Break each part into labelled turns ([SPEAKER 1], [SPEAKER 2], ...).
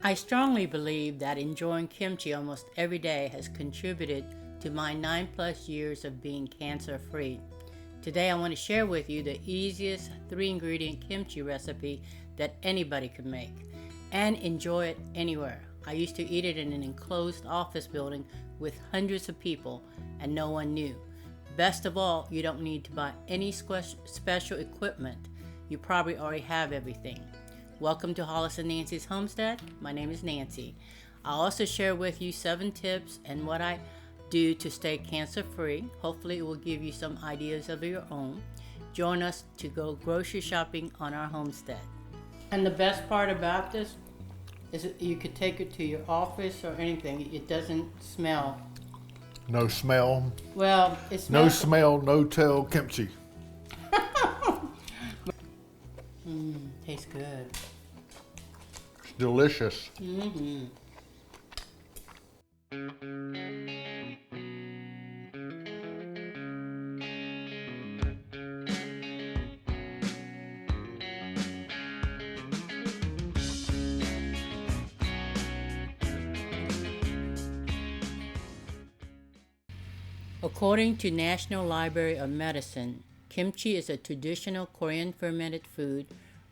[SPEAKER 1] I strongly believe that enjoying kimchi almost every day has contributed to my 9+ years of being cancer free. Today I want to share with you the easiest 3 ingredient kimchi recipe that anybody could make and enjoy it anywhere. I used to eat it in an enclosed office building with hundreds of people and no one knew. Best of all, you don't need to buy any special equipment. You probably already have everything. Welcome to Hollis and Nancy's Homestead. My name is Nancy. I'll also share with you 7 tips and what I do to stay cancer free. Hopefully it will give you some ideas of your own. Join us to go grocery shopping on our homestead. And the best part about this is that you could take it to your office or anything. It doesn't smell.
[SPEAKER 2] No smell.
[SPEAKER 1] Well, it
[SPEAKER 2] No
[SPEAKER 1] smells.
[SPEAKER 2] smell, no tell kimchi.
[SPEAKER 1] Tastes good.
[SPEAKER 2] Delicious.
[SPEAKER 1] According to National Library of Medicine, kimchi is a traditional Korean fermented food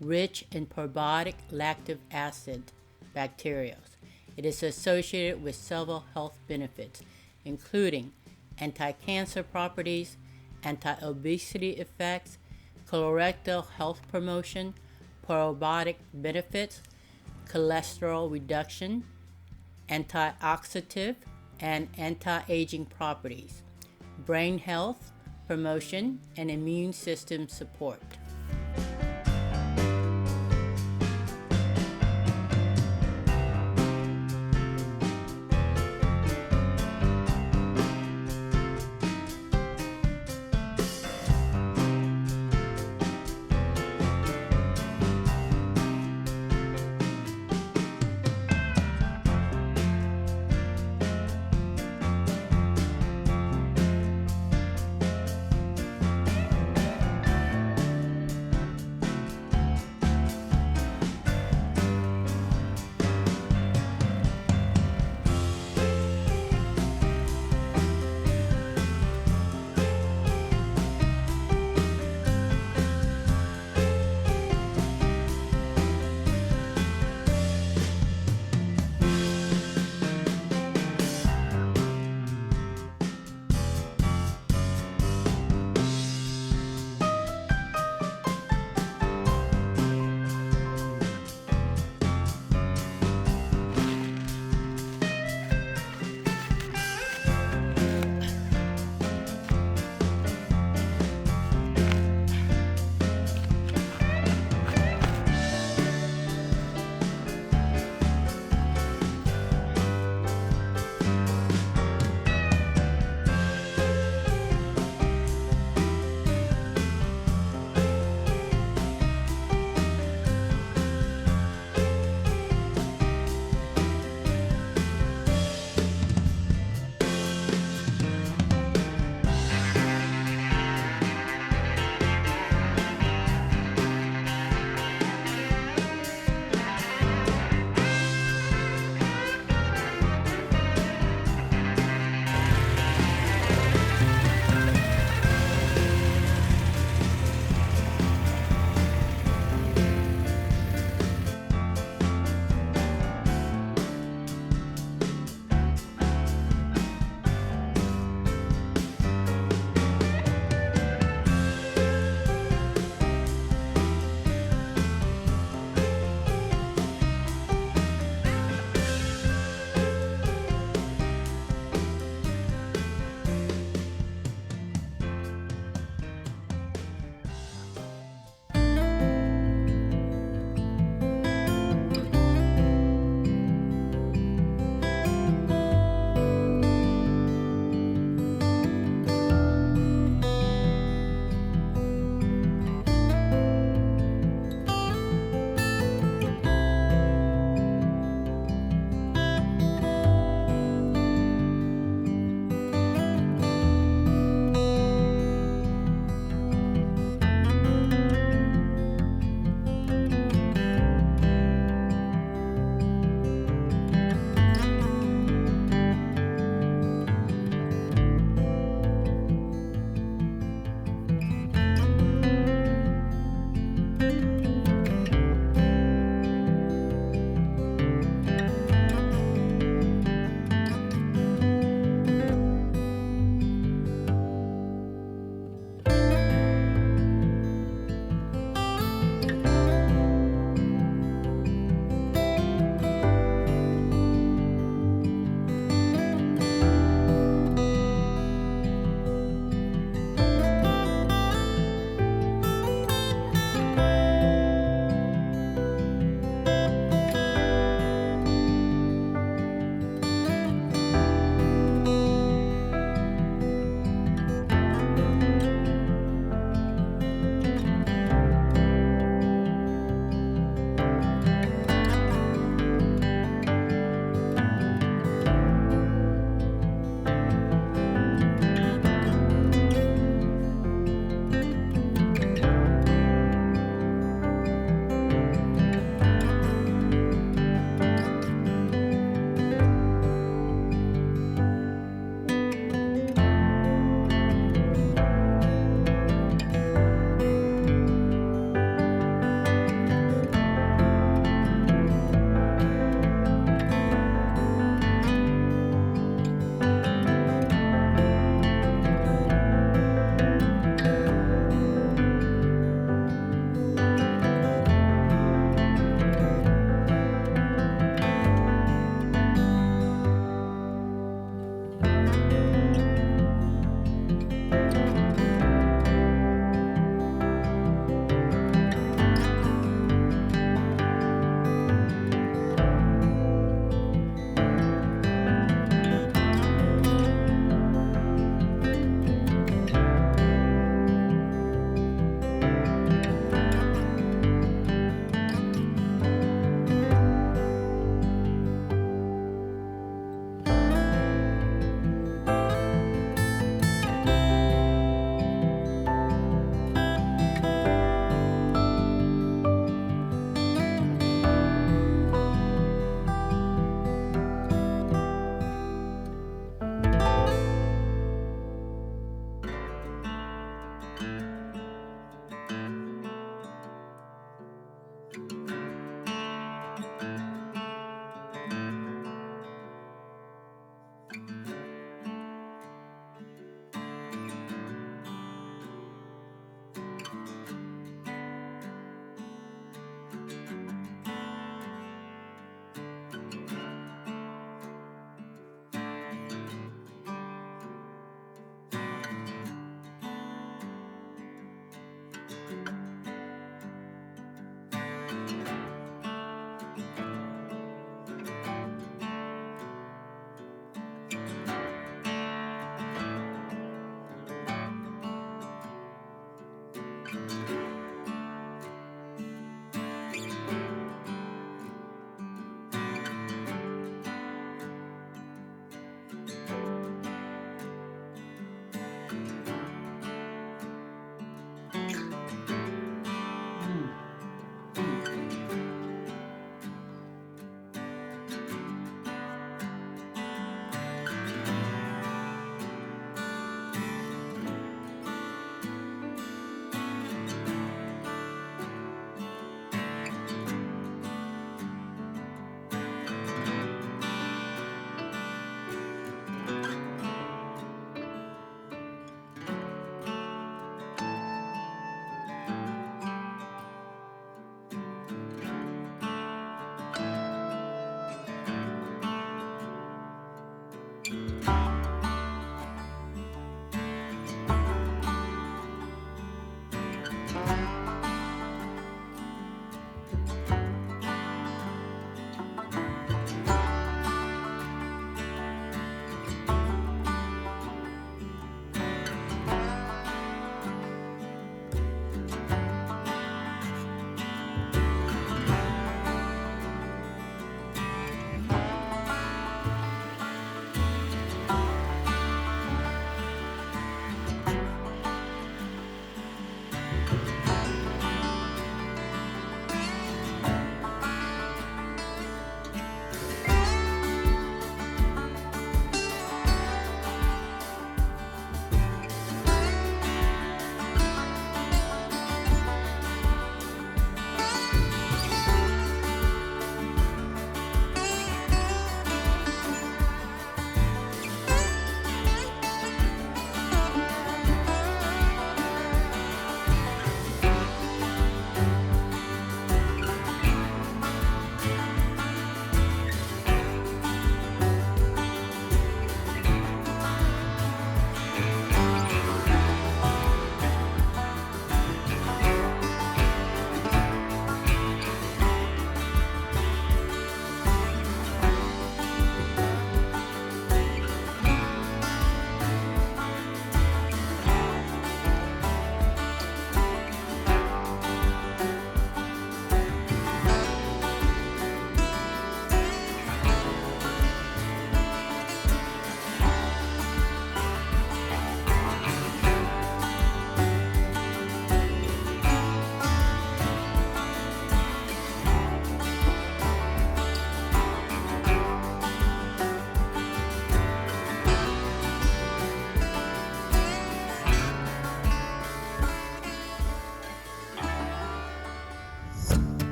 [SPEAKER 1] rich in probiotic lactic acid bacteria. It is associated with several health benefits, including anti-cancer properties, anti-obesity effects, colorectal health promotion, probiotic benefits, cholesterol reduction, antioxidant and anti-aging properties, brain health promotion, and immune system support.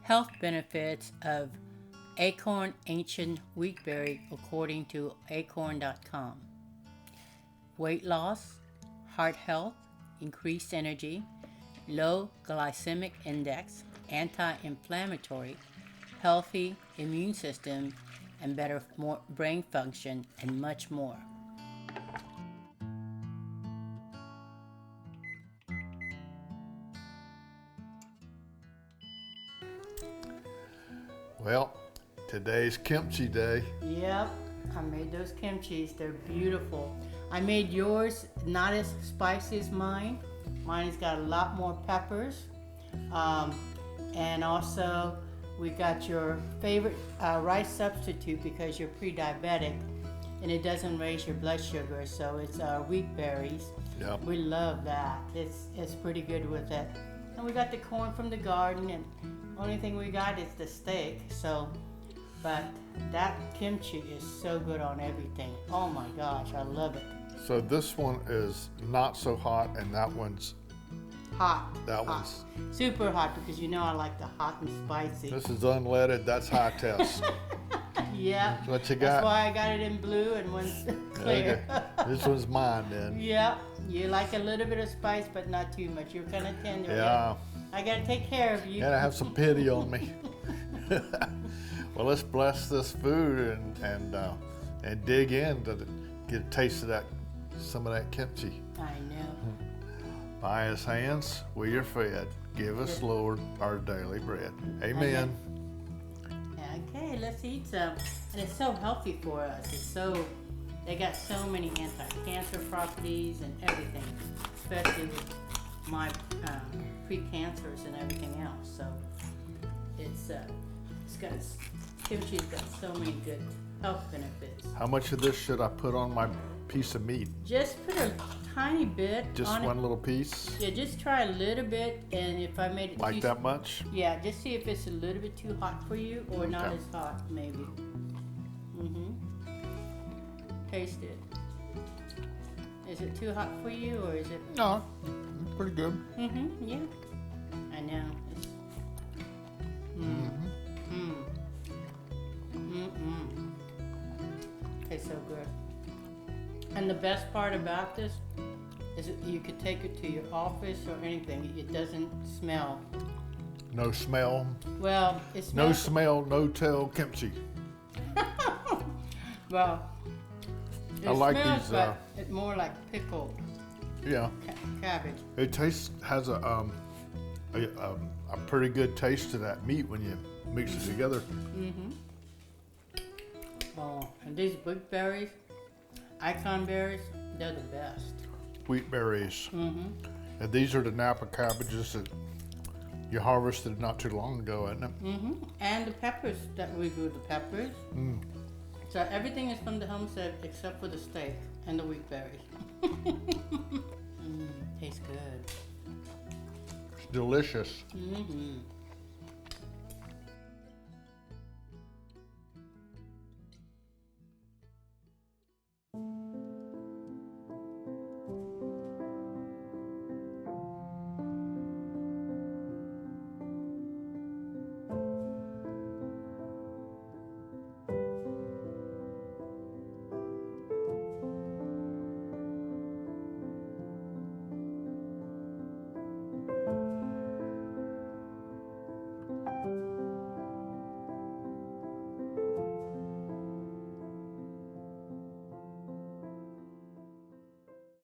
[SPEAKER 1] Health benefits of acorn ancient wheatberry according to acorn.com. Weight loss, heart health, increased energy, low glycemic index, anti-inflammatory, healthy immune system, and better more brain function, and much more.
[SPEAKER 2] Well, today's kimchi day.
[SPEAKER 1] Yep, I made those kimchis. They're beautiful. I made yours not as spicy as mine. Mine's got a lot more peppers. And also, we got your favorite rice substitute because you're pre-diabetic and it doesn't raise your blood sugar. So it's wheat berries.
[SPEAKER 2] Yep.
[SPEAKER 1] We love that. It's pretty good with it. And we got the corn from the garden, and only thing we got is the steak. So, but that kimchi is so good on everything. Oh my gosh, I love it.
[SPEAKER 2] So this one is not so hot, and that one's
[SPEAKER 1] Hot.
[SPEAKER 2] that
[SPEAKER 1] hot.
[SPEAKER 2] one's.
[SPEAKER 1] Super hot because you know I like the hot and spicy.
[SPEAKER 2] This is unleaded. That's high test.
[SPEAKER 1] Yeah.
[SPEAKER 2] What you
[SPEAKER 1] That's
[SPEAKER 2] got?
[SPEAKER 1] why I got it in blue and one's clear.
[SPEAKER 2] Okay. This one's mine then.
[SPEAKER 1] Yeah. You like a little bit of spice, but not too much. You're kind of tender.
[SPEAKER 2] Yeah.
[SPEAKER 1] I gotta take care of you.
[SPEAKER 2] Gotta have some pity on me. Well, let's bless this food and dig in to get a taste of some of that kimchi.
[SPEAKER 1] I know.
[SPEAKER 2] By His hands we are fed. Give us, Lord, our daily bread. Amen.
[SPEAKER 1] Okay, let's eat some. And it's so healthy for us. They got so many anti-cancer properties and everything, especially with my pre-cancers and everything else. So kimchi's got so many good health benefits.
[SPEAKER 2] How much of this should I put on my piece of meat?
[SPEAKER 1] Just put a tiny bit
[SPEAKER 2] Just
[SPEAKER 1] on
[SPEAKER 2] one
[SPEAKER 1] it.
[SPEAKER 2] little piece?
[SPEAKER 1] Yeah, just try a little bit, and if I made it
[SPEAKER 2] Like that much?
[SPEAKER 1] Yeah, just see if it's a little bit too hot for you or not
[SPEAKER 2] Okay.
[SPEAKER 1] as hot, maybe. Taste it. Is it too hot for you, or is it?
[SPEAKER 2] No, pretty good.
[SPEAKER 1] Yeah. I know. Tastes so good. And the best part about this is that you could take it to your office or anything. It doesn't smell.
[SPEAKER 2] No smell.
[SPEAKER 1] Well, it
[SPEAKER 2] No
[SPEAKER 1] smells.
[SPEAKER 2] smell, no tell kimchi.
[SPEAKER 1] Well, it
[SPEAKER 2] I like
[SPEAKER 1] smells,
[SPEAKER 2] these,
[SPEAKER 1] but it's more like pickled
[SPEAKER 2] Yeah.
[SPEAKER 1] cabbage.
[SPEAKER 2] It has a pretty good taste to that meat when you mix it together.
[SPEAKER 1] Oh, and these big berries, icon berries, they're the best.
[SPEAKER 2] Wheat berries. And these are the Napa cabbages that you harvested not too long ago, isn't it?
[SPEAKER 1] And the peppers that we grew, the peppers. So everything is from the homestead except for the steak and the wheat berries. Tastes good.
[SPEAKER 2] It's delicious.
[SPEAKER 1] Mm-hmm.